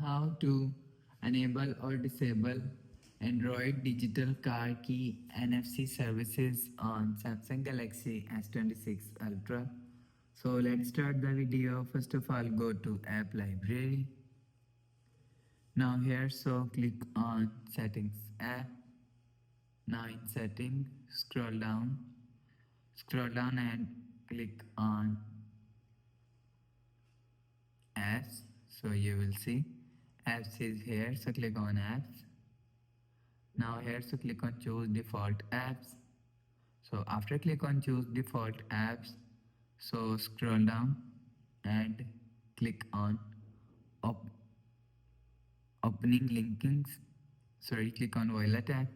how to enable or disable Android digital car key NFC services on Samsung Galaxy S26 Ultra. So let's start the video. First of all, go to app library. Now here, so click on settings app. Now in setting, scroll down and click on apps. So you will see apps is here, so click on apps. Now here, so click on choose default apps. So after click on choose default apps, so scroll down and click on op opening linkings. Sorry, click on violet app.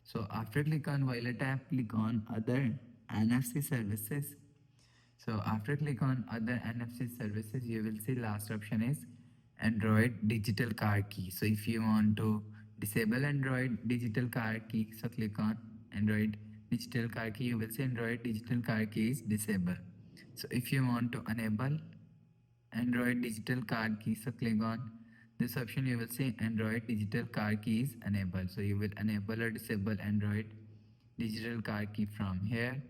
So after click on violet app, click on other NFC services. So after click on other NFC services, you will see last option is Android digital car key. So if you want to disable Android digital car key, so click on Android digital car key. You will see Android digital car key is disabled. So if you want to enable Android digital car key, so click on this option. You will see Android digital car key is enabled. So you will enable or disable Android digital car key from here.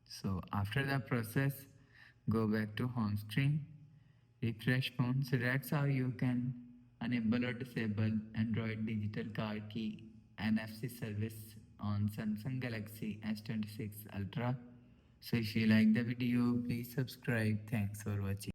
So after the process, go back to home screen, refresh phone. So that's how you can enable or disable Android digital car key NFC service on Samsung Galaxy S26 Ultra. So if you like the video, please subscribe. Thanks for watching.